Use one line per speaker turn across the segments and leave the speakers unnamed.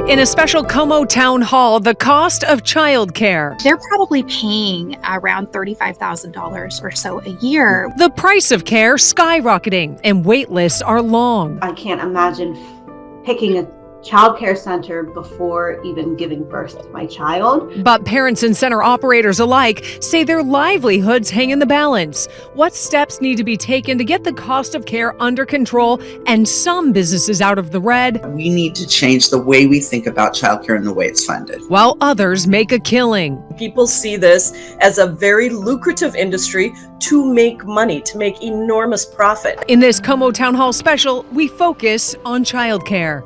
In a special KOMO town hall, the cost of childcare.
They're probably paying around $35,000 or so a year.
The price of care skyrocketing and wait lists are long.
I can't imagine picking a childcare center before even giving birth to my child.
But parents and center operators alike say their livelihoods hang in the balance. What steps need to be taken to get the cost of care under control and some businesses out of the red?
We need to change the way we think about childcare and the way it's funded.
While others make a killing.
People see this as a very lucrative industry to make money, to make enormous profit.
In this KOMO Town Hall special, we focus on childcare.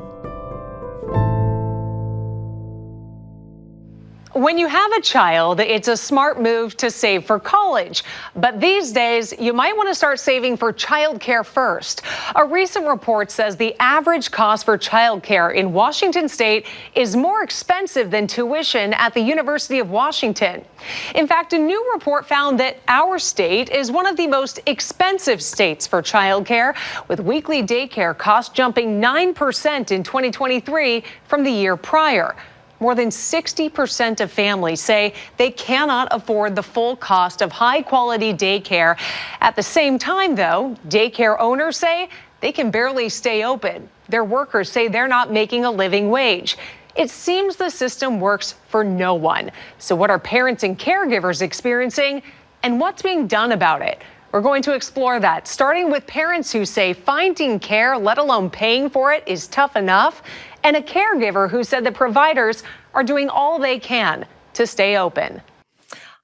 When you have a child, it's a smart move to save for college. But these days, you might want to start saving for childcare first. A recent report says the average cost for childcare in Washington state is more expensive than tuition at the University of Washington. In fact, a new report found that our state is one of the most expensive states for childcare, with weekly daycare costs jumping 9% in 2023 from the year prior. More than 60% of families say they cannot afford the full cost of high-quality daycare. At the same time, though, daycare owners say they can barely stay open. Their workers say they're not making a living wage. It seems the system works for no one. So what are parents and caregivers experiencing, and what's being done about it? We're going to explore that, starting with parents who say finding care, let alone paying for it, is tough enough, and a caregiver who said the providers are doing all they can to stay open.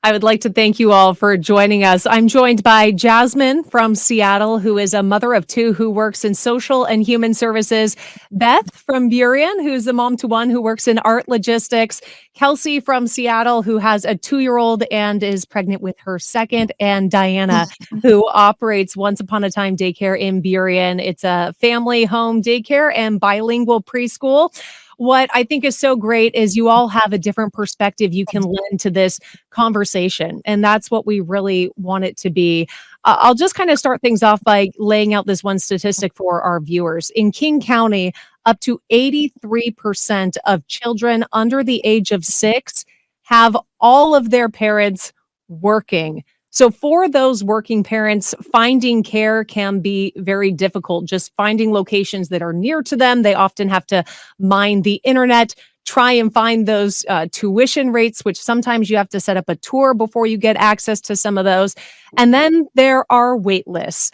I would like to thank you all for joining us. I'm joined by Jasmine from Seattle, who is a mother of two who works in social and human services. Beth from Burien, who's a mom to one who works in art logistics. Kelsey from Seattle, who has a 2-year-old and is pregnant with her second. And Diana, who operates Once Upon a Time Daycare in Burien. It's a family home daycare and bilingual preschool. What I think is so great is you all have a different perspective you can lend to this conversation. And that's what we really want it to be. I'll just kind of start things off by laying out this one statistic for our viewers. In King County, up to 83% of children under the age of 6 have all of their parents working. So for those working parents, finding care can be very difficult. Just finding locations that are near to them. They often have to mine the internet, try and find those tuition rates, which sometimes you have to set up a tour before you get access to some of those. And then there are wait lists.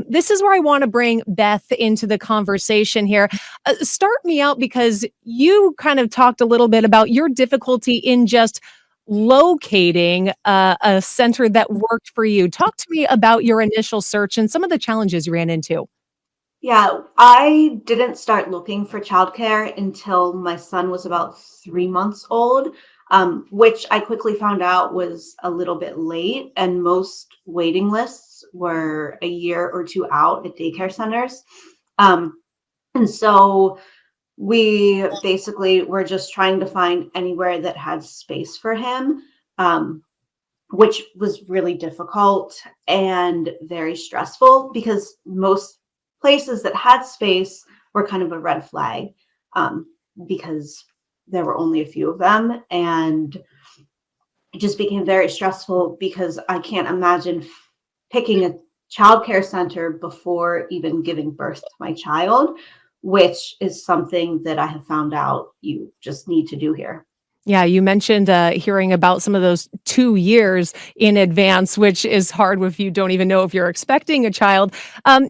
This is where I want to bring Beth into the conversation here. Start me out, because you kind of talked a little bit about your difficulty in just locating a center that worked for you. Talk to me about your initial search and some of the challenges you ran into.
Yeah, I didn't start looking for childcare until my son was about 3 months old, which I quickly found out was a little bit late, and most waiting lists were a year or two out at daycare centers. And so we basically were just trying to find anywhere that had space for him, which was really difficult and very stressful, because most places that had space were kind of a red flag, because there were only a few of them. And it just became very stressful because I can't imagine picking a childcare center before even giving birth to my child, which is something that I have found out you just need to do here.
Yeah, you mentioned hearing about some of those 2 years in advance, which is hard if you don't even know if you're expecting a child.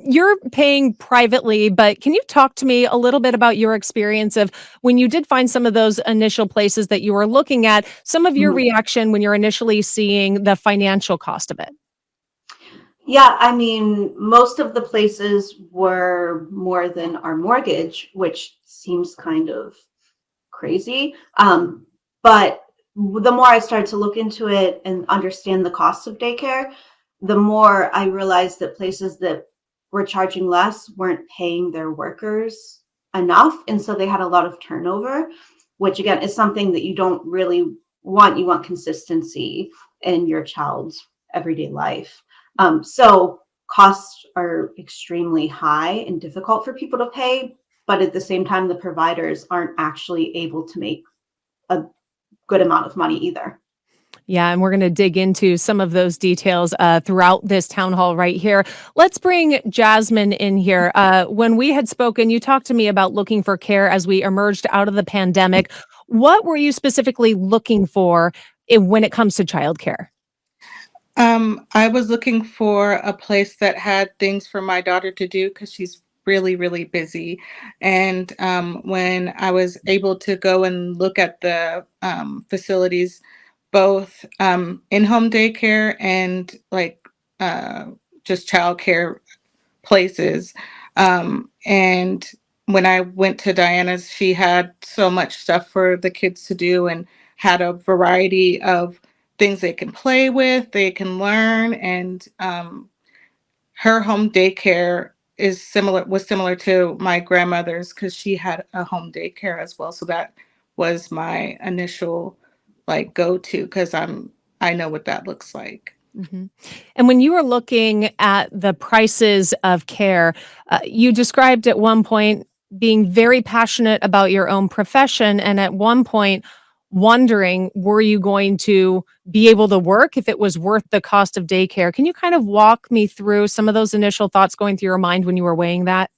You're paying privately, but can you talk to me a little bit about your experience of when you did find some of those initial places that you were looking at, some of your reaction when you're initially seeing the financial cost of it?
Yeah, I mean, most of the places were more than our mortgage, which seems kind of crazy. But the more I started to look into it and understand the cost of daycare, the more I realized that places that were charging less weren't paying their workers enough. And so they had a lot of turnover, which again is something that you don't really want. You want consistency in your child's everyday life. So costs are extremely high and difficult for people to pay. but at the same time, the providers aren't actually able to make a good amount of money either.
Yeah, and we're going to dig into some of those details throughout this town hall right here. Let's bring Jasmine in here. When we had spoken, you talked to me about looking for care as we emerged out of the pandemic. What were you specifically looking for when it comes to childcare?
I was looking for a place that had things for my daughter to do because she's really, really busy. And when I was able to go and look at the facilities, both in-home daycare and like just childcare places. And when I went to Diana's, she had so much stuff for the kids to do and had a variety of things they can play with, they can learn, and her home daycare was similar to my grandmother's because she had a home daycare as well. So that was my initial like go to because I know what that looks like.
hmm And when you were looking at the prices of care, you described at one point being very passionate about your own profession, and at one point wondering, were you going to be able to work if it was worth the cost of daycare? Can you kind of walk me through some of those initial thoughts going through your mind when you were weighing that?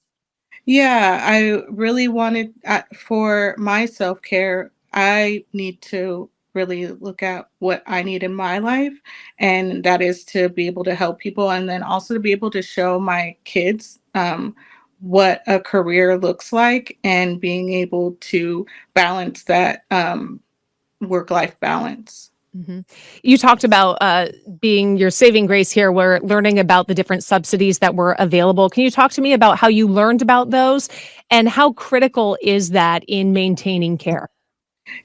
Yeah, I really wanted for my self care, I need to really look at what I need in my life. And that is to be able to help people and then also to be able to show my kids what a career looks like and being able to balance that work life balance.
Mhm. You talked about being your saving grace here, where learning about the different subsidies that were available. Can you talk to me about how you learned about those and how critical is that in maintaining care?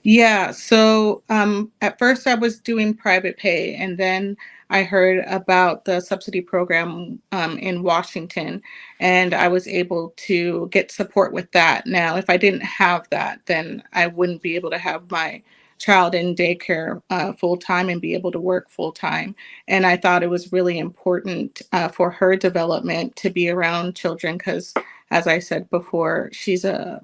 Yeah, so at first I was doing private pay, and then I heard about the subsidy program in Washington, and I was able to get support with that. Now, if I didn't have that, then I wouldn't be able to have my child in daycare full time and be able to work full time. And I thought it was really important for her development to be around children because, as I said before, she's a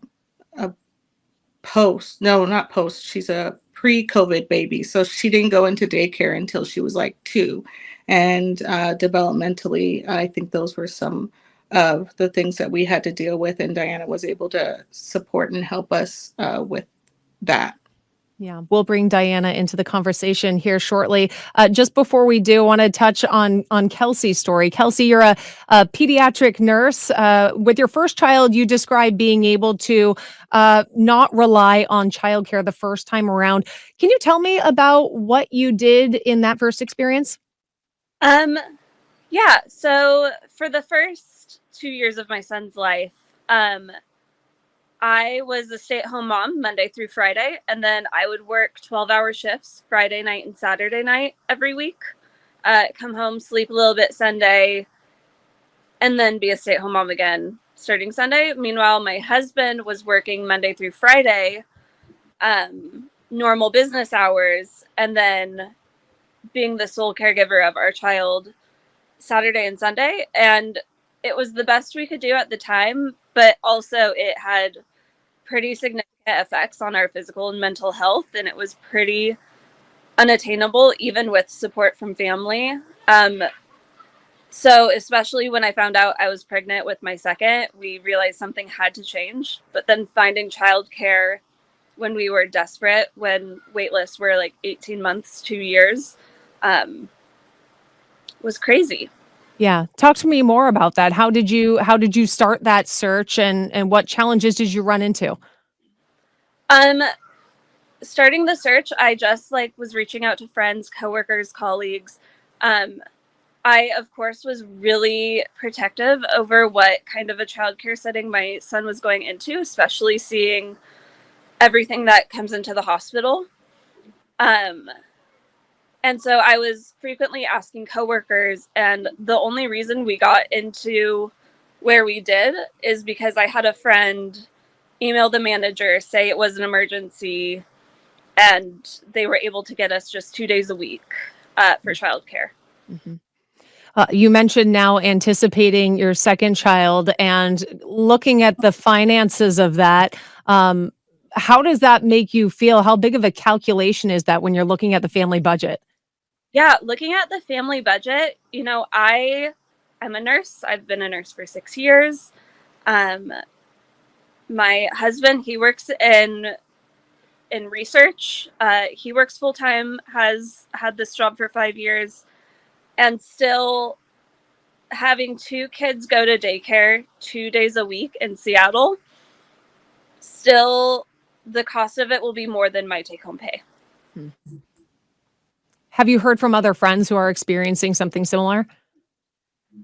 no, not post. She's a pre-COVID baby. So she didn't go into daycare until she was like 2. And developmentally, I think those were some of the things that we had to deal with. And Diana was able to support and help us with that.
Yeah, we'll bring Diana into the conversation here shortly. Just before we do, I want to touch on Kelsey's story. Kelsey, you're a pediatric nurse. With your first child, you described being able to not rely on childcare the first time around. Can you tell me about what you did in that first experience?
Um, yeah, so for the first 2 years of my son's life, I was a stay-at-home mom Monday through Friday, and then I would work 12-hour shifts Friday night and Saturday night every week. Come home, sleep a little bit Sunday, and then be a stay-at-home mom again starting Sunday. Meanwhile, my husband was working Monday through Friday, normal business hours, and then being the sole caregiver of our child Saturday and Sunday. And it was the best we could do at the time, but also it had pretty significant effects on our physical and mental health, and it was pretty unattainable even with support from family. So especially when I found out I was pregnant with my second, we realized something had to change. But then finding childcare when we were desperate, when wait lists were like 18 months, 2 years, was crazy.
Yeah, talk to me more about that. How did you start that search, and what challenges did you run into?
Starting the search, I just like was reaching out to friends, coworkers, colleagues. I, of course, was really protective over what kind of a childcare setting my son was going into, especially seeing everything that comes into the hospital. And so I was frequently asking coworkers, and the only reason we got into where we did is because I had a friend email the manager, say it was an emergency, and they were able to get us just 2 days a week for childcare.
Mhm. You mentioned now anticipating your second child and looking at the finances of that. Um, how does that make you feel? How big of a calculation is that when you're looking at the family budget?
Yeah, looking at the family budget, I'm a nurse. I've been a nurse for 6 years. Um, my husband, he works in research. He works full time, has had this job for 5 years, and still having two kids go to daycare 2 days a week in Seattle. Still, the cost of it will be more than my take home pay.
Hmm. Have you heard from other friends who are experiencing something similar?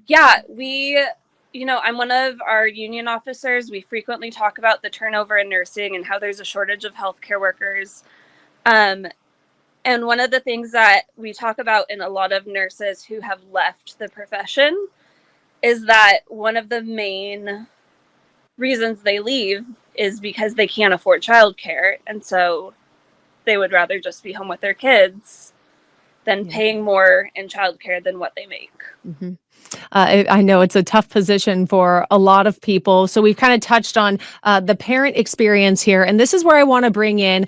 Yeah, I'm one of our union officers. We frequently talk about the turnover in nursing and how there's a shortage of healthcare workers. Um, and one of the things that we talk about in a lot of nurses who have left the profession is that one of the main reasons they leave is because they can't afford childcare. And so they would rather just be home with their kids than paying more in childcare than what they make.
Mm-hmm. I know it's a tough position for a lot of people. So we've kind of touched on the parent experience here. And this is where I want to bring in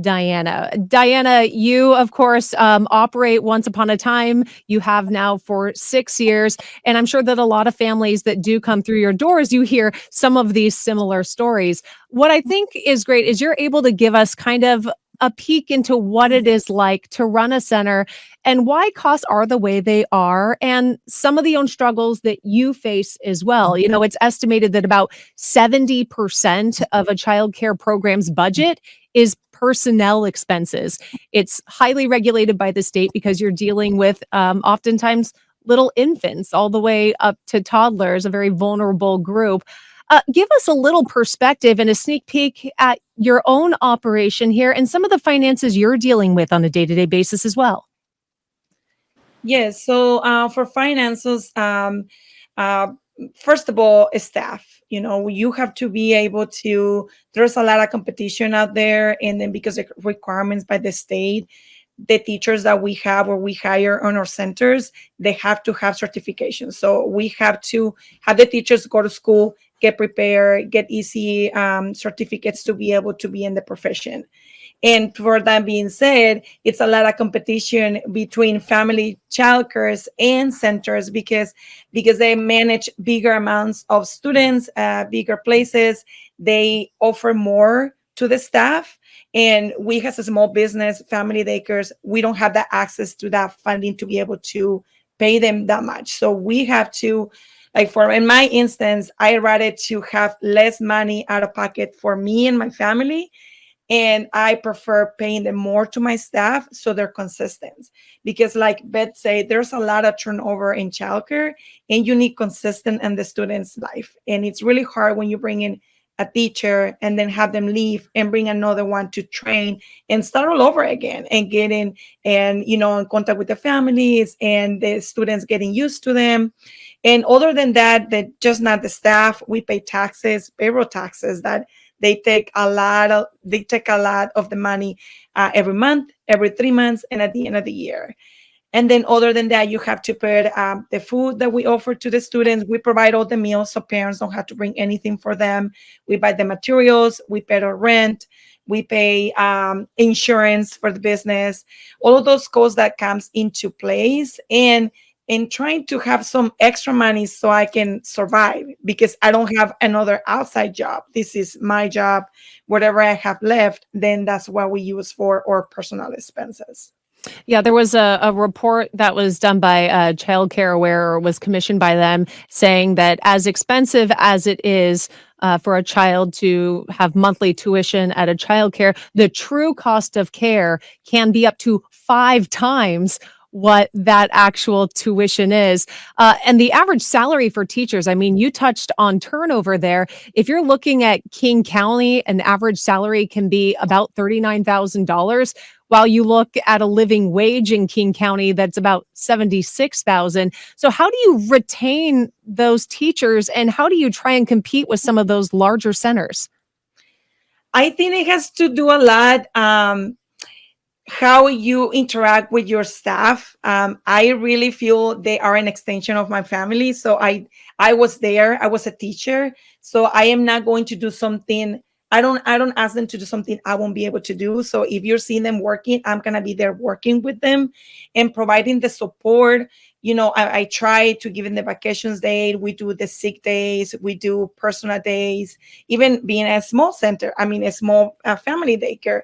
Diana. Diana, you, of course, operate once upon a time. You have now for 6 years. And I'm sure that a lot of families that do come through your doors, you hear some of these similar stories. What I think is great is you're able to give us kind of a peek into what it is like to run a center and why costs are the way they are and some of the own struggles that you face as well. You know, it's estimated that about 70% of a child care program's budget is personnel expenses. It's highly regulated by the state because you're dealing with oftentimes little infants all the way up to toddlers, a very vulnerable group. Give us a little perspective and a sneak peek at your own operation here and some of the finances you're dealing with on a day-to-day basis as well.
Yes. So for finances, uh, first of all, staff. You have to be able to. There's a lot of competition out there, and then because of requirements by the state, the teachers that we have or we hire on our centers, they have to have certifications. So we have to have the teachers go to school, get prepared, get easy certificates to be able to be in the profession. And for that being said, it's a lot of competition between family childcares and centers because they manage bigger amounts of students, bigger places. They offer more to the staff. And we, as a small business, family daycares, we don't have that access to that funding to be able to pay them that much. So we have to, in my instance, I rather to have less money out of pocket for me and my family. And I prefer paying them more to my staff so they're consistent. Because like Beth said, there's a lot of turnover in childcare and you need consistent in the student's life. And it's really hard when you bring in a teacher and then have them leave and bring another one to train and start all over again and get in and, in contact with the families and the students getting used to them. And other than that, just not the staff, we pay taxes, payroll taxes that they take a lot of the money every month, every 3 months, and at the end of the year. And then other than that, you have to put the food that we offer to the students. We provide all the meals so parents don't have to bring anything for them. We buy the materials, we pay our rent, we pay insurance for the business, all of those costs that comes into place. And trying to have some extra money so I can survive because I don't have another outside job. This is my job. Whatever I have left, then that's what we use for our personal expenses.
Yeah, there was a report that was done by Child Care Aware or was commissioned by them saying that as expensive as it is for a child to have monthly tuition at a childcare, the true cost of care can be up to 5 times what that actual tuition is. And the average salary for teachers, I mean, you touched on turnover there. If you're looking at King County, an average salary can be about $39,000, while you look at a living wage in King County, that's about $76,000. So how do you retain those teachers and how do you try and compete with some of those larger centers?
I think it has to do a lot how you interact with your staff. I really feel they are an extension of my family. So I was there. I was a teacher. So I am not going to do something. I don't ask them to do something I won't be able to do. So if you're seeing them working, I'm gonna be there working with them and providing the support. I try to give them the vacations day. We do the sick days. We do personal days. Even being a small center, I mean a small family daycare.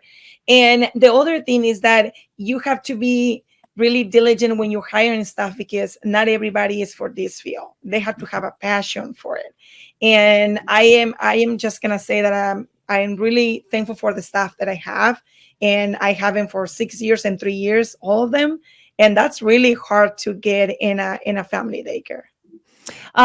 And the other thing is that you have to be really diligent when you're hiring staff, because not everybody is for this field. They have to have a passion for it. And I am just gonna say that I am really thankful for the staff that I have, and I have them for 6 years and 3 years, all of them. And that's really hard to get in a family daycare.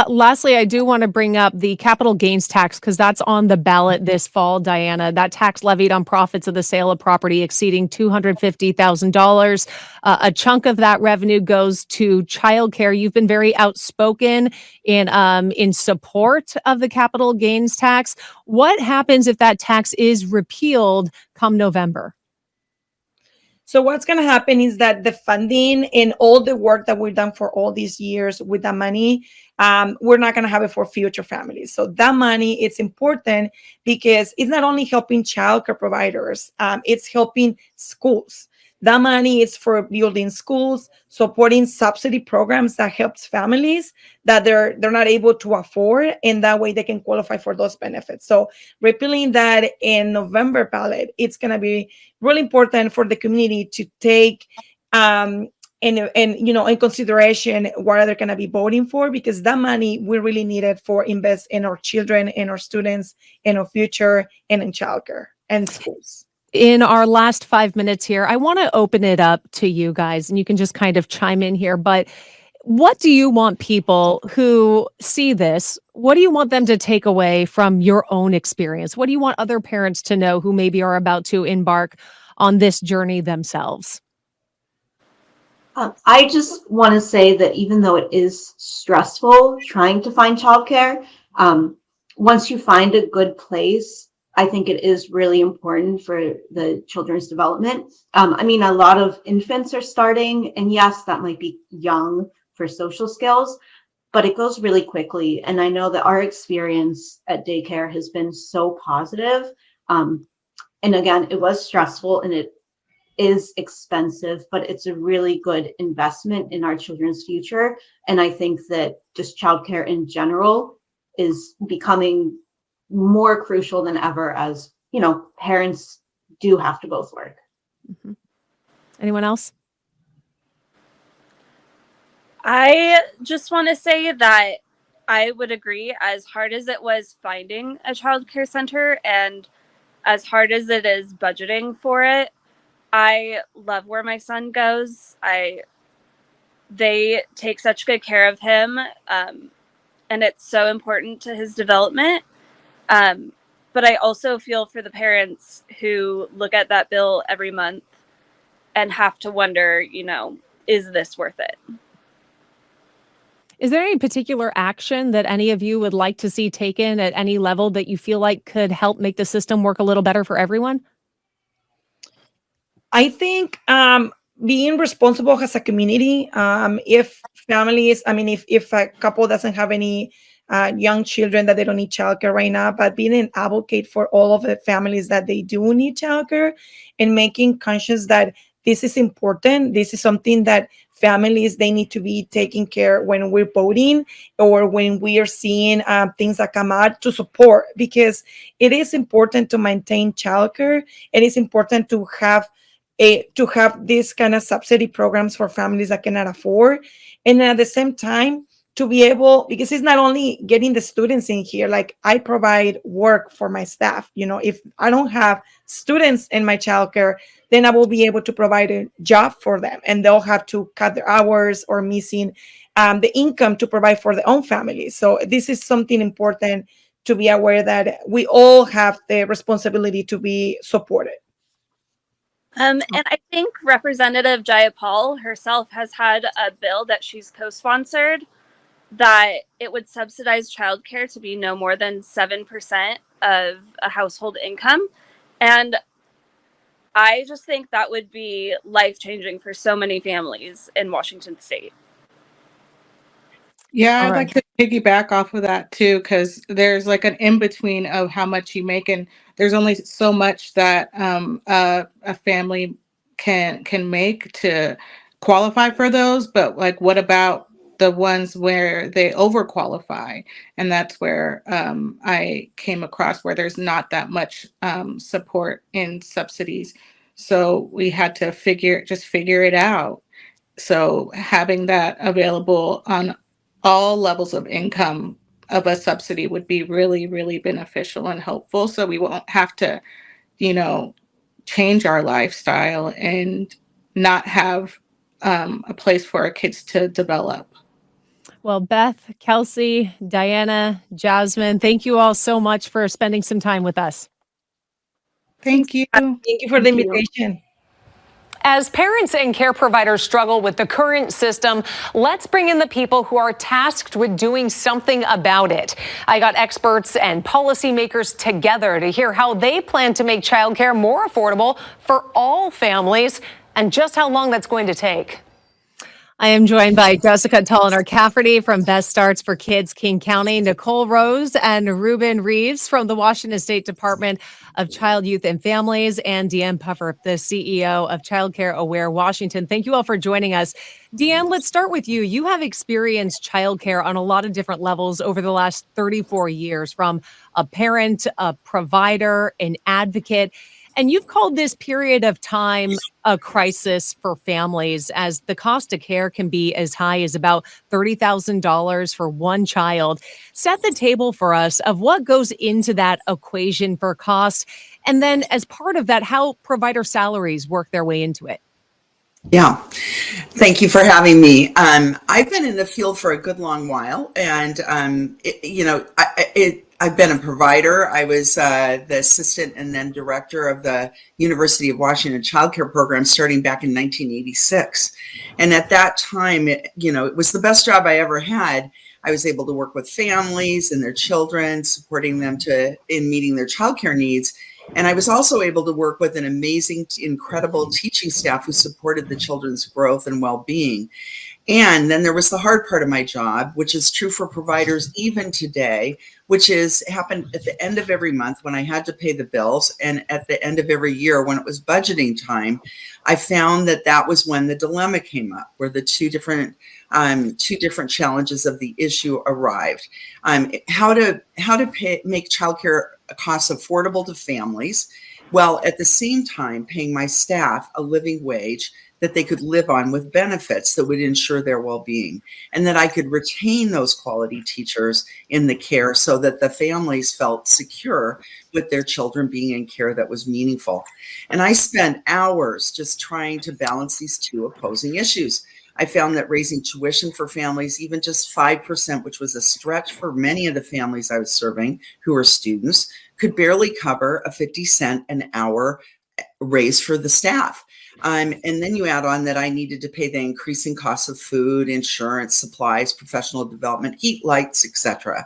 Lastly, I do want to bring up the capital gains tax because that's on the ballot this fall, Diana. That tax levied on profits of the sale of property exceeding $250,000. A chunk of that revenue goes to childcare. You've been very outspoken in support of the capital gains tax. What happens if that tax is repealed come November?
So what's going to happen is that the funding and all the work that we've done for all these years with that money, we're not going to have it for future families. So that money, it's important because it's not only helping childcare providers, it's helping schools. That money is for building schools, supporting subsidy programs that helps families that they're not able to afford, and that way they can qualify for those benefits. So repealing that in November ballot, it's going to be really important for the community to take in consideration what they're going to be voting for, because that money we really need it for invest in our children, in our students, in our future, and in childcare and schools.
In our last 5 minutes here, I want to open it up to you guys, and you can just kind of chime in here. But what do you want people who see this? What do you want them to take away from your own experience? What do you want other parents to know who maybe are about to embark on this journey themselves?
I just want to say that even though it is stressful trying to find childcare, once you find a good place, I think it is really important for the children's development. I mean, a lot of infants are starting, and yes, that might be young for social skills, but it goes really quickly. And I know that our experience at daycare has been so positive. And again, it was stressful and it is expensive, but it's a really good investment in our children's future. And I think that just childcare in general is becoming more crucial than ever, as parents do have to both work.
Mhm. Anyone else?
I just want to say that I would agree, as hard as it was finding a child care center and as hard as it is budgeting for it, I love where my son goes. They take such good care of him, and it's so important to his development. But I also feel for the parents who look at that bill every month and have to wonder, is this worth it?
Is there any particular action that any of you would like to see taken at any level that you feel like could help make the system work a little better for everyone?
I think being responsible as a community, if families, I mean, if a couple doesn't have any young children that they don't need childcare right now, but being an advocate for all of the families that they do need childcare, and making conscious that this is important. This is something that families, they need to be taking care when we're voting or when we are seeing things that come out to support, because it is important to maintain childcare. It is important to have these kind of subsidy programs for families that cannot afford, and at the same time to be able, because it's not only getting the students in here, like I provide work for my staff. If I don't have students in my childcare, then I will be able to provide a job for them, and they'll have to cut their hours or missing the income to provide for their own families. So this is something important to be aware that we all have the responsibility to be supported.
And I think Representative Jayapal herself has had a bill that she's co-sponsored that it would subsidize childcare to be no more than 7% of a household income. And I just think that would be life-changing for so many families in Washington State.
Yeah,
All
I'd
right.
like to piggyback off of that too, because there's like an in between of how much you make, and there's only so much that a family can make to qualify for those. But like, what about the ones where they overqualify? And that's where I came across where there's not that much support in subsidies. So we had to figure it out. So having that available on all levels of income of a subsidy would be really, really beneficial and helpful. So we won't have to, you know, change our lifestyle and not have a place for our kids to develop.
Well, Beth, Kelsey, Diana, Jasmine, thank you all so much for spending some time with us.
Thank you.
Thank you for the
Thank you.
invitation.
As parents and care providers struggle with the current system, let's bring in the people who are tasked with doing something about it. I got experts and policymakers together to hear how they plan to make childcare more affordable for all families and just how long that's going to take. I am joined by Jessica Tolliner-Cafferty from Best Starts for Kids King County, Nicole Rose and Ruben Reeves from the Washington State Department of Child, Youth, and Families, and Deanne Puffer, the CEO of Childcare Aware Washington. Thank you all for joining us. Deanne, let's start with you. You have experienced childcare on a lot of different levels over the last 34 years, from a parent, a provider, an advocate. And you've called this period of time a crisis for families, as the cost of care can be as high as about $30,000 for one child. Set the table for us of what goes into that equation for cost. And then as part of that, how provider salaries work their way into it.
Yeah, thank you for having me. I've been in the field for a good long while, and I've been a provider. I was the assistant and then director of the University of Washington Child Care Program starting back in 1986. And at that time, it was the best job I ever had. I was able to work with families and their children, supporting them in meeting their childcare needs. And I was also able to work with an amazing, incredible teaching staff who supported the children's growth and well-being. And then there was the hard part of my job, which is true for providers even today, which happened at the end of every month when I had to pay the bills, and at the end of every year when it was budgeting time. I found that was when the dilemma came up, where the two different challenges of the issue arrived. How to make childcare costs affordable to families, while at the same time paying my staff a living wage that they could live on with benefits that would ensure their well-being, and that I could retain those quality teachers in the care so that the families felt secure with their children being in care that was meaningful. And I spent hours just trying to balance these two opposing issues. I found that raising tuition for families, even just 5%, which was a stretch for many of the families I was serving who were students, could barely cover a 50-cent an hour raise for the staff. And then you add on that I needed to pay the increasing costs of food, insurance, supplies, professional development, heat, lights, etc.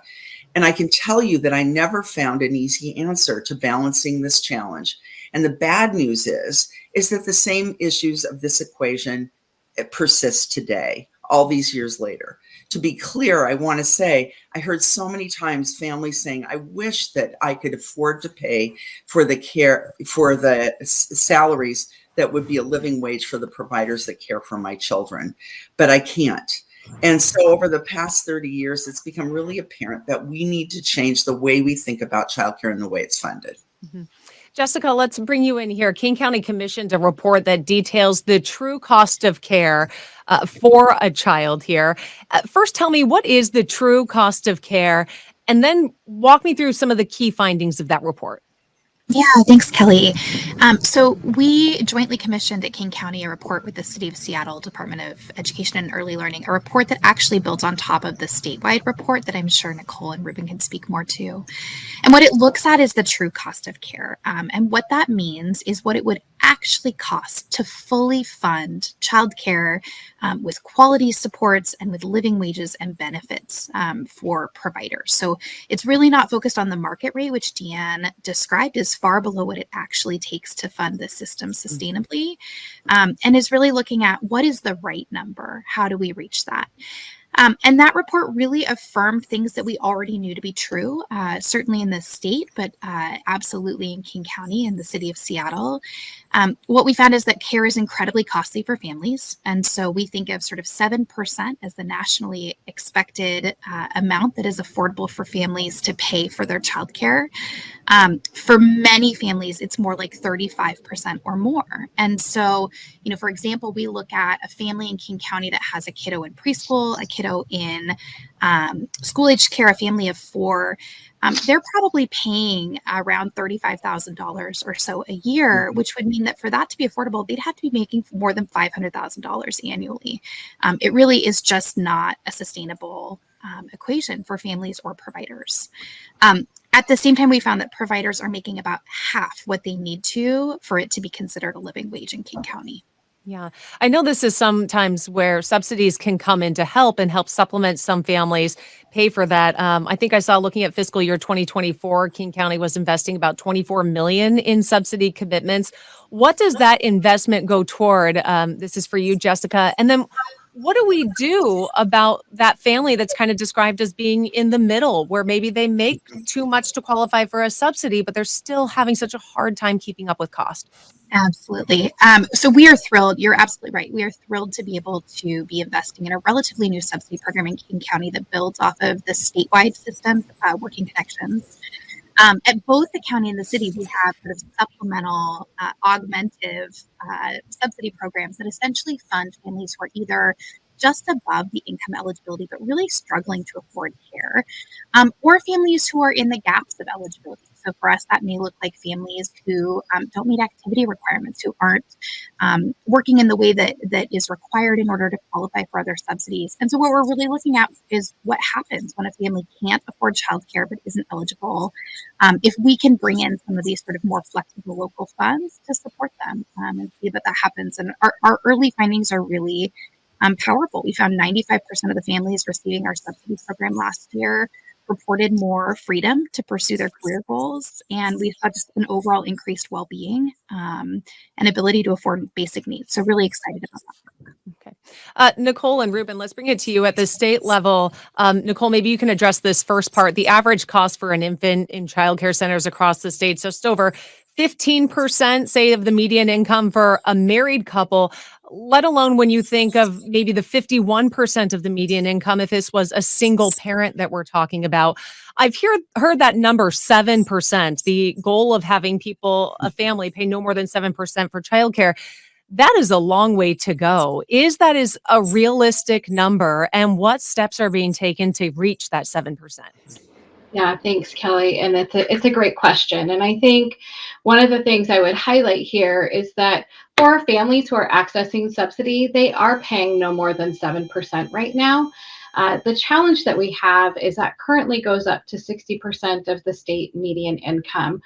And I can tell you that I never found an easy answer to balancing this challenge. And the bad news is that the same issues of this equation persist today, all these years later. To be clear, I want to say, I heard so many times families saying, I wish that I could afford to pay for the care, for the salaries that would be a living wage for the providers that care for my children, but I can't. And so over the past 30 years, it's become really apparent that we need to change the way we think about childcare and the way it's funded.
Mm-hmm. Jessica, let's bring you in here. King County commissioned a report that details the true cost of care for a child here. First, tell me, what is the true cost of care? And then walk me through some of the key findings of that report.
Yeah, thanks, Kelly. So we jointly commissioned at King County a report with the City of Seattle Department of Education and Early Learning, a report that actually builds on top of the statewide report that I'm sure Nicole and Ruben can speak more to. And what it looks at is the true cost of care. And what that means is what it would actually costs to fully fund childcare with quality supports and with living wages and benefits for providers. So it's really not focused on the market rate, which Deanne described is far below what it actually takes to fund the system sustainably, and is really looking at what is the right number? How do we reach that? And that report really affirmed things that we already knew to be true, certainly in the state, but absolutely in King County and the city of Seattle. What we found is that care is incredibly costly for families. And so we think of sort of 7% as the nationally expected amount that is affordable for families to pay for their childcare. For many families, it's more like 35% or more. And so, for example, we look at a family in King County that has a kiddo in preschool, a kiddo in school-aged care, a family of 4. They're probably paying around $35,000 or so a year, which would mean that for that to be affordable, they'd have to be making more than $500,000 annually. It really is just not a sustainable equation for families or providers. At the same time, we found that providers are making about half what they need to for it to be considered a living wage in King County.
Yeah, I know this is sometimes where subsidies can come in to help and help supplement some families pay for that. I think I saw looking at fiscal year 2024, King County was investing about 24 million in subsidy commitments. What does that investment go toward? This is for you, Jessica. And then what do we do about that family that's kind of described as being in the middle, where maybe they make too much to qualify for a subsidy, but they're still having such a hard time keeping up with cost?
Absolutely. So we are thrilled. You're absolutely right. We are thrilled to be able to be investing in a relatively new subsidy program in King County that builds off of the statewide system, Working Connections. At both the county and the city, we have sort of supplemental, augmentive subsidy programs that essentially fund families who are either just above the income eligibility, but really struggling to afford care, or families who are in the gaps of eligibility. So for us, that may look like families who don't meet activity requirements, who aren't working in the way that is required in order to qualify for other subsidies. And so what we're really looking at is what happens when a family can't afford childcare but isn't eligible. If we can bring in some of these sort of more flexible local funds to support them and see that happens. And our early findings are really powerful. We found 95% of the families receiving our subsidy program last year reported more freedom to pursue their career goals. And we saw just an overall increased well-being and ability to afford basic needs. So really excited about that.
Okay. Nicole and Ruben, let's bring it to you at the state level. Nicole, maybe you can address this first part. The average cost for an infant in childcare centers across the state, just over 15%, say, of the median income for a married couple, let alone when you think of maybe the 51% of the median income if this was a single parent that we're talking about. I've heard that number 7%, the goal of having a family pay no more than 7% for childcare. That is a long way to go. Is a realistic number, and what steps are being taken to reach that 7%?
Yeah, thanks, Kelly. And it's a great question. And I think one of the things I would highlight here is that for families who are accessing subsidy, they are paying no more than 7% right now. The challenge that we have is that currently goes up to 60% of the state median income,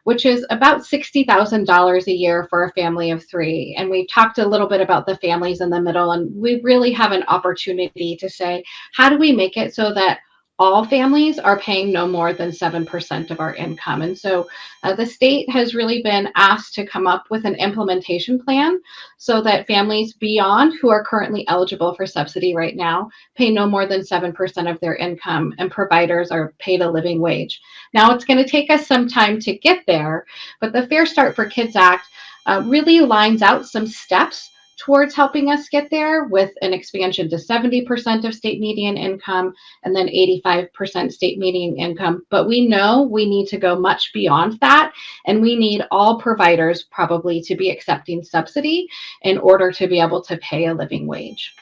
which is about $60,000 a year for a family of 3. And we've talked a little bit about the families in the middle, and we really have an opportunity to say, how do we make it so that all families are paying no more than 7% of our income? And so the state has really been asked to come up with an implementation plan so that families beyond who are currently eligible for subsidy right now pay no more than 7% of their income, and providers are paid a living wage. Now, it's going to take us some time to get there, but the Fair Start for Kids Act really lines out some steps towards helping us get there, with an expansion to 70% of state median income and then 85% state median income. But we know we need to go much beyond that, and we need all providers probably to be accepting subsidy in order to be able to pay a living wage.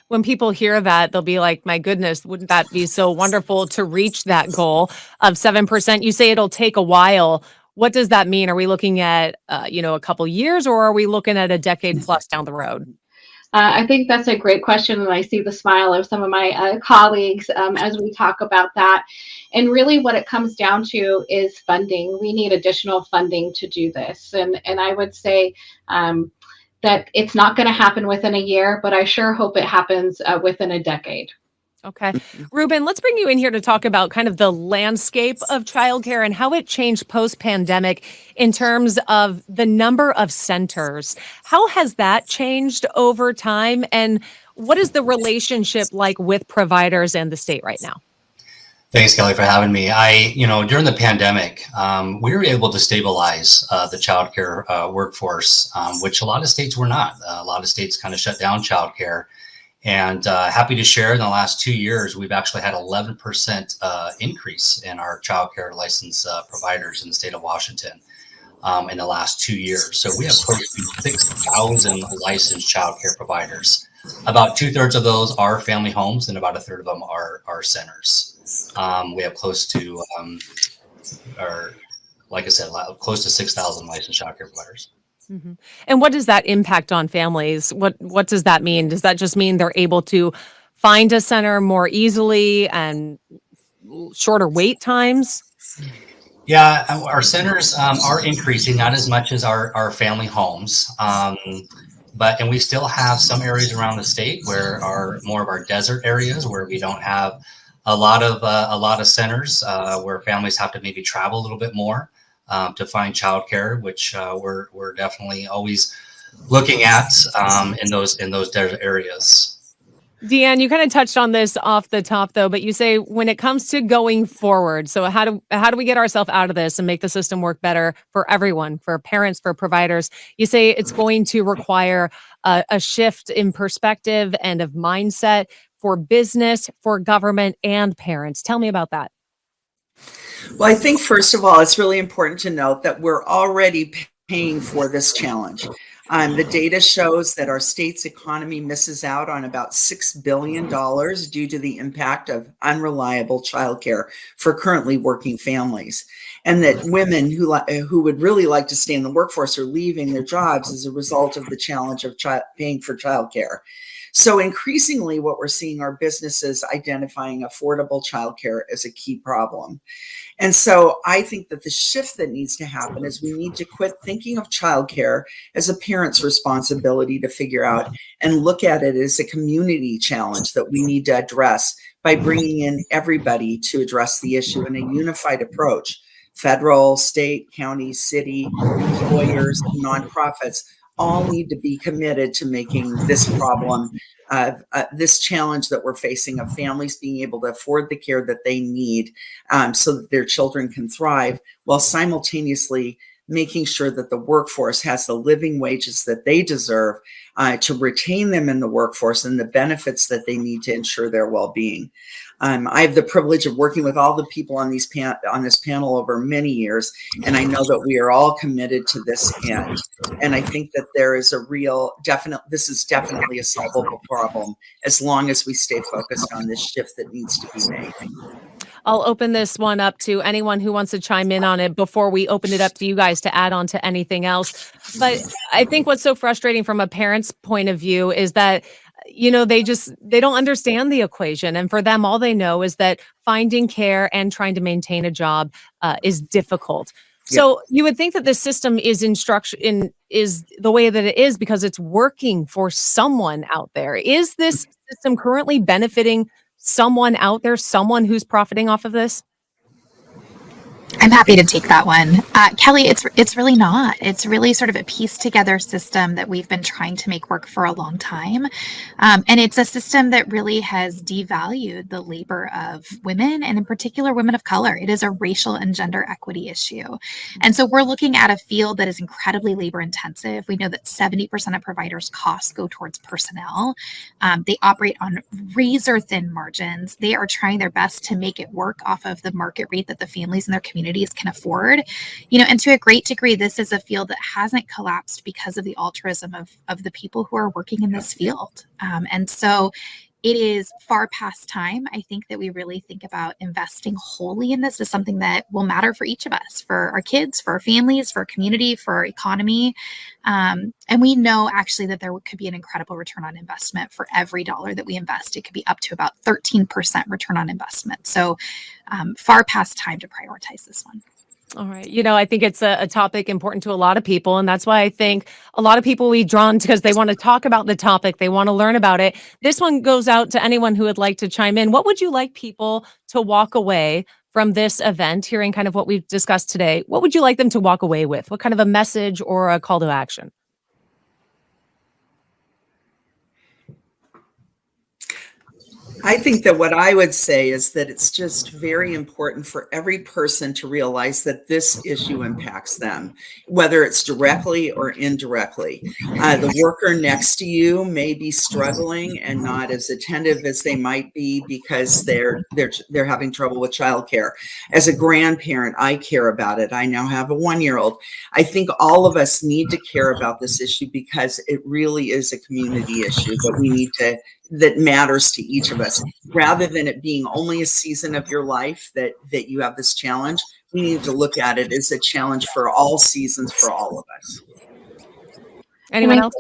When people hear that, they'll be like, my goodness, wouldn't that be so wonderful to reach that goal of 7%? You say it'll take a while. What does that mean? Are we looking at, a couple years, or are we looking at a decade plus down the road?
I think that's a great question, and I see the smile of some of my colleagues as we talk about that. And really what it comes down to is funding. We need additional funding to do this. And I would say that it's not going to happen within a year, but I sure hope it happens within a decade.
Okay. Ruben, let's bring you in here to talk about kind of the landscape of childcare and how it changed post-pandemic in terms of the number of centers. How has that changed over time? And what is the relationship like with providers and the state right now?
Thanks, Kelly, for having me. During the pandemic, we were able to stabilize the childcare workforce, which a lot of states were not. A lot of states kind of shut down childcare. And happy to share in the last 2 years, we've actually had 11% increase in our childcare licensed providers in the state of Washington in the last 2 years. So we have close to 6,000 licensed childcare providers. About 2/3 of those are family homes, and about 1/3 of them are centers. We have close to, like I said, close to 6,000 licensed childcare providers.
Mm-hmm. And what does that impact on families? What does that mean? Does that just mean they're able to find a center more easily and shorter wait times?
Yeah, our centers are increasing, not as much as our family homes. And we still have some areas around the state where are more of our desert areas where we don't have a lot of centers where families have to maybe travel a little bit more to find childcare, which we're definitely always looking at in those desert areas.
Deanne, you kind of touched on this off the top though, but you say when it comes to going forward, so how do we get ourselves out of this and make the system work better for everyone, for parents, for providers? You say it's going to require a shift in perspective and of mindset for business, for government, and parents. Tell me about that.
Well, I think first of all, it's really important to note that we're already paying for this challenge. The data shows that our state's economy misses out on about $6 billion due to the impact of unreliable childcare for currently working families. And that women who would really like to stay in the workforce are leaving their jobs as a result of the challenge of paying for childcare. So increasingly what we're seeing are businesses identifying affordable childcare as a key problem. And so I think that the shift that needs to happen is we need to quit thinking of childcare as a parent's responsibility to figure out and look at it as a community challenge that we need to address by bringing in everybody to address the issue in a unified approach. Federal, state, county, city, employers, nonprofits all need to be committed to making this problem, this challenge that we're facing of families being able to afford the care that they need so that their children can thrive, while simultaneously making sure that the workforce has the living wages that they deserve to retain them in the workforce and the benefits that they need to ensure their well-being. I have the privilege of working with all the people on this panel over many years, and I know that we are all committed to this end. And I think that there is this is definitely a solvable problem as long as we stay focused on this shift that needs to be made.
I'll open this one up to anyone who wants to chime in on it before we open it up to you guys to add on to anything else. But I think what's so frustrating from a parent's point of view is that they don't understand the equation. And for them, all they know is that finding care and trying to maintain a job is difficult. Yeah. So you would think that the system is is the way that it is because it's working for someone out there. Is this system currently benefiting someone out there, someone who's profiting off of this?
I'm happy to take that one. Kelly, it's really not. It's really sort of a pieced together system that we've been trying to make work for a long time. And it's a system that really has devalued the labor of women, and in particular, women of color. It is a racial and gender equity issue. And so we're looking at a field that is incredibly labor intensive. We know that 70% of providers' costs go towards personnel. They operate on razor thin margins. They are trying their best to make it work off of the market rate that the families in their communities can afford, and to a great degree, this is a field that hasn't collapsed because of the altruism of the people who are working in this field. And so it is far past time, I think, that we really think about investing wholly in this as something that will matter for each of us, for our kids, for our families, for our community, for our economy. And we know actually that there could be an incredible return on investment for every dollar that we invest. It could be up to about 13% return on investment. So far past time to prioritize this one.
All right. I think it's a topic important to a lot of people. And that's why I think a lot of people we drawn because they want to talk about the topic. They want to learn about it. This one goes out to anyone who would like to chime in. What would you like people to walk away from this event, hearing kind of what we've discussed today? What would you like them to walk away with? What kind of a message or a call to action?
I think that what I would say is that it's just very important for every person to realize that this issue impacts them, whether it's directly or indirectly. The worker next to you may be struggling and not as attentive as they might be because they're having trouble with childcare. As a grandparent, I care about it. I now have a 1-year-old. I think all of us need to care about this issue because it really is a community issue that matters to each of us, rather than it being only a season of your life that you have this challenge. We need to look at it as a challenge for all seasons, for all of us.
Anyone else?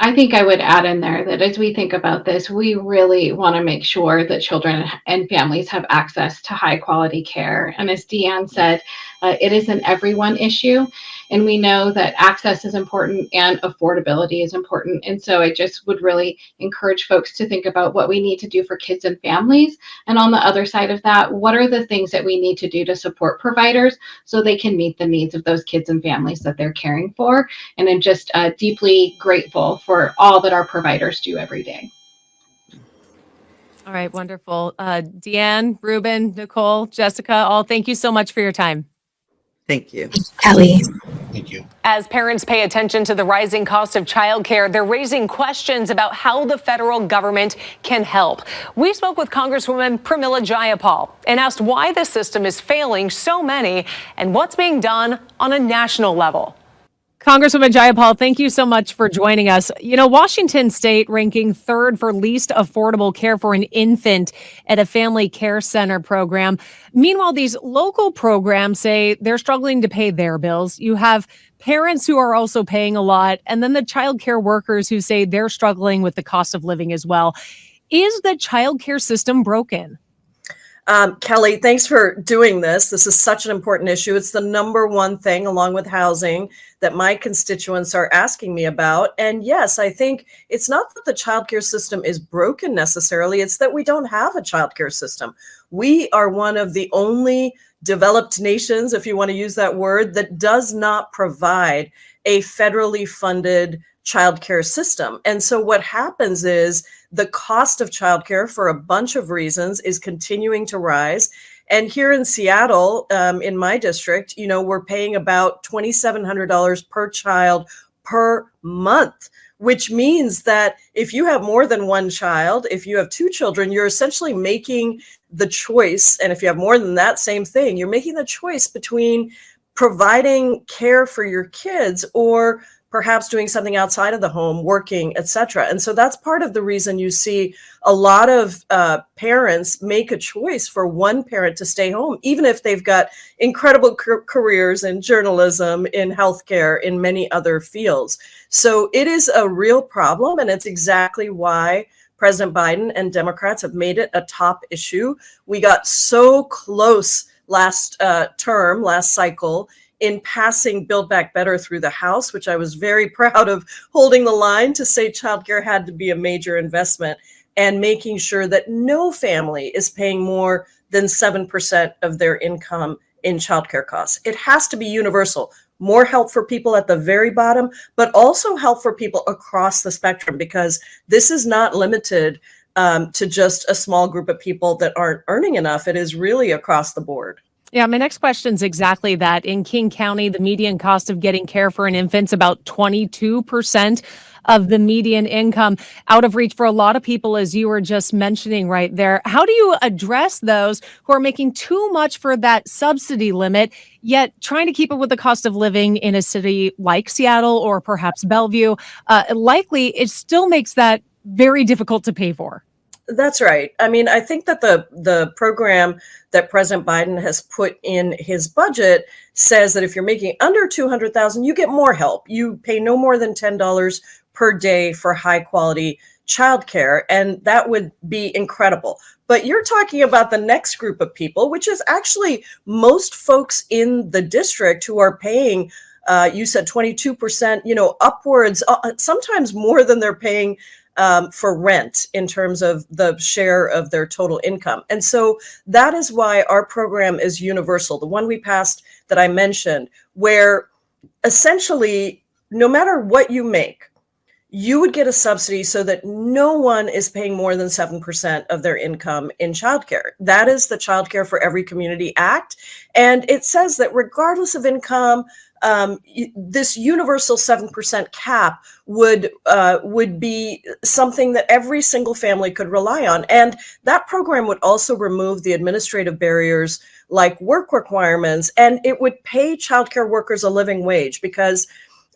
I think I would add in there that as we think about this, we really want to make sure that children and families have access to high quality care. And as Deanne said, it is an everyone issue. And we know that access is important and affordability is important. And so I just would really encourage folks to think about what we need to do for kids and families. And on the other side of that, what are the things that we need to do to support providers so they can meet the needs of those kids and families that they're caring for. And I'm just deeply grateful for all that our providers do every day.
All right, wonderful. Deanne, Ruben, Nicole, Jessica, all thank you so much for your time.
Thank you.
Kelly.
Thank you.
As parents pay attention to the rising cost of childcare, they're raising questions about how the federal government can help. We spoke with Congresswoman Pramila Jayapal and asked why the system is failing so many and what's being done on a national level. Congresswoman Jayapal, thank you so much for joining us. Washington State ranking 3rd for least affordable care for an infant at a family care center program. Meanwhile, these local programs say they're struggling to pay their bills. You have parents who are also paying a lot, and then the child care workers who say they're struggling with the cost of living as well. Is the child care system broken?
Kelly, thanks for doing this. This is such an important issue. It's the number one thing, along with housing, that my constituents are asking me about. And yes, I think it's not that the childcare system is broken necessarily. It's that we don't have a childcare system. We are one of the only developed nations, if you want to use that word, that does not provide a federally funded childcare system. And so what happens is the cost of childcare, for a bunch of reasons, is continuing to rise. And here in Seattle, in my district, we're paying about $2,700 per child per month, which means that if you have more than one child, if you have 2 children, you're essentially making the choice. And if you have more than that, same thing, you're making the choice between providing care for your kids or perhaps doing something outside of the home, working, etc. And so that's part of the reason you see a lot of parents make a choice for one parent to stay home, even if they've got incredible careers in journalism, in healthcare, in many other fields. So it is a real problem, and it's exactly why President Biden and Democrats have made it a top issue. We got so close last cycle, in passing Build Back Better through the House, which I was very proud of holding the line to say childcare had to be a major investment, and making sure that no family is paying more than 7% of their income in childcare costs. It has to be universal. More help for people at the very bottom, but also help for people across the spectrum, because this is not limited to just a small group of people that aren't earning enough. It is really across the board.
Yeah, my next question is exactly that. In King County, the median cost of getting care for an infant is about 22% of the median income, out of reach for a lot of people, as you were just mentioning right there. How do you address those who are making too much for that subsidy limit, yet trying to keep it with the cost of living in a city like Seattle or perhaps Bellevue? Likely, it still makes that very difficult to pay for.
That's right. I mean, I think that the program that President Biden has put in his budget says that if you're making under 200,000, you get more help. You pay no more than $10 per day for high quality childcare, and that would be incredible. But you're talking about the next group of people, which is actually most folks in the district who are paying you said 22%, upwards, sometimes more than they're paying for rent in terms of the share of their total income. And so that is why our program is universal. The one we passed that I mentioned, where essentially, no matter what you make, you would get a subsidy so that no one is paying more than 7% of their income in childcare. That is the Child Care for Every Community Act. And it says that regardless of income, this universal 7% cap would be something that every single family could rely on. And that program would also remove the administrative barriers like work requirements, and it would pay childcare workers a living wage, because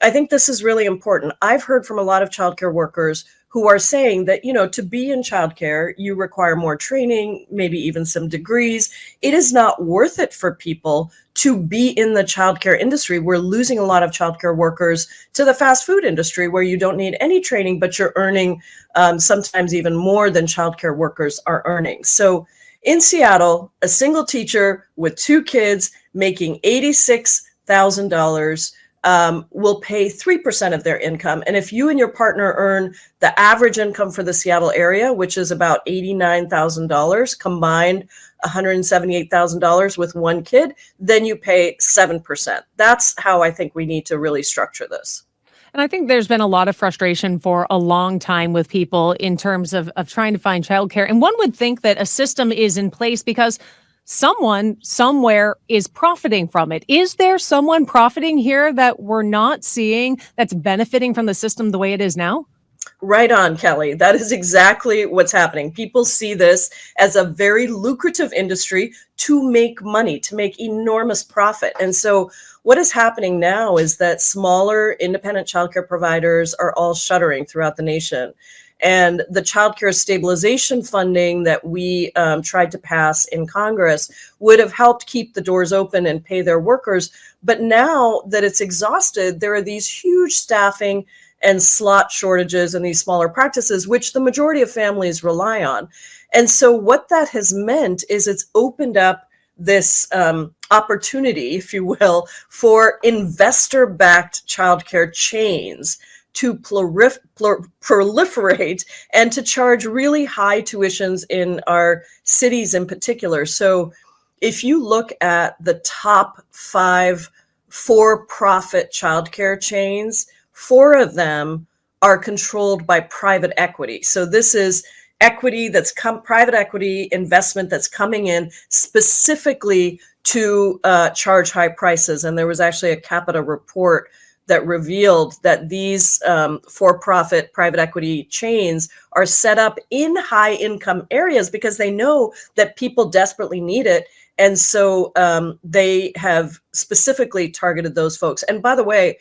I think this is really important. I've heard from a lot of childcare workers who are saying that, to be in childcare, you require more training, maybe even some degrees. It is not worth it for people to be in the childcare industry. We're losing a lot of childcare workers to the fast food industry, where you don't need any training, but you're earning sometimes even more than childcare workers are earning. So in Seattle, a single teacher with 2 kids making $86,000 will pay 3% of their income. And if you and your partner earn the average income for the Seattle area, which is about $89,000, combined $178,000 with 1 kid, then you pay 7%. That's how I think we need to really structure this.
And I think there's been a lot of frustration for a long time with people in terms of trying to find childcare. And one would think that a system is in place because someone somewhere is profiting from it. Is there someone profiting here that we're not seeing that's benefiting from the system the way it is now?
Right on, Kelly. That is exactly what's happening. People see this as a very lucrative industry to make money, to make enormous profit. And so what is happening now is that smaller independent childcare providers are all shuttering throughout the nation. And the childcare stabilization funding that we tried to pass in Congress would have helped keep the doors open and pay their workers. But now that it's exhausted, there are these huge staffing and slot shortages in these smaller practices, which the majority of families rely on. And so what that has meant is it's opened up this opportunity, if you will, for investor-backed childcare chains to proliferate and to charge really high tuitions in our cities in particular. So if you look at the top 5 for-profit childcare chains, 4 of them are controlled by private equity. So this is equity that's private equity investment that's coming in specifically to charge high prices. And there was actually a Capita report that revealed that these for-profit private equity chains are set up in high-income areas because they know that people desperately need it. And so they have specifically targeted those folks. And by the way,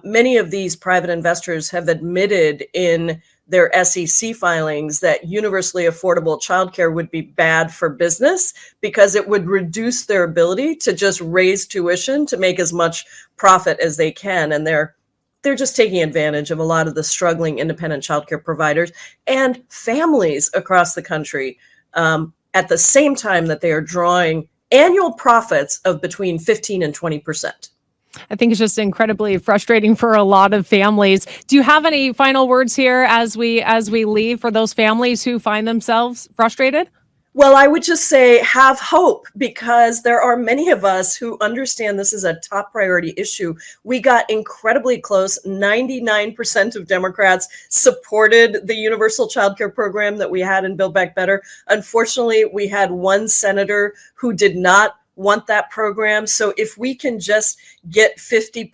many of these private investors have admitted in their SEC filings that universally affordable childcare would be bad for business because it would reduce their ability to just raise tuition to make as much profit as they can. And they're just taking advantage of a lot of the struggling independent childcare providers and families across the country at the same time that they are drawing annual profits of between 15 and 20%.
I think it's just incredibly frustrating for a lot of families. Do you have any final words here as we leave for those families who find themselves frustrated?
Well, I would just say have hope, because there are many of us who understand this is a top priority issue. We got incredibly close. 99% of Democrats supported the universal childcare program that we had in Build Back Better. Unfortunately, we had 1 senator who did not want that program. So if we can just get 50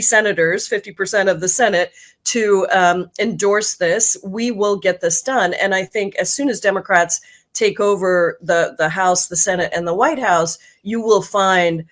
senators, 50% of the Senate to endorse this, we will get this done. And I think as soon as Democrats take over the House, the Senate, and the White House, you will find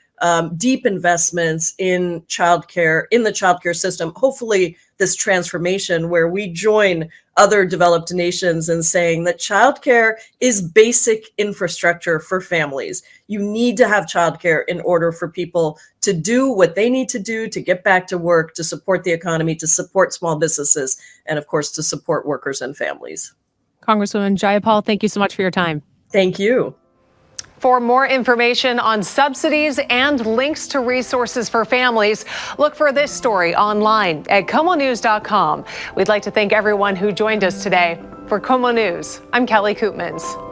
deep investments in childcare, in the childcare system. Hopefully, this transformation where we join other developed nations in saying that childcare is basic infrastructure for families. You need to have childcare in order for people to do what they need to do to get back to work, to support the economy, to support small businesses, and of course, to support workers and families.
Congresswoman Jayapal, thank you so much for your time.
Thank you.
For more information on subsidies and links to resources for families, look for this story online at KOMOnews.com. We'd like to thank everyone who joined us today. For KOMO News, I'm Kelly Koopmans.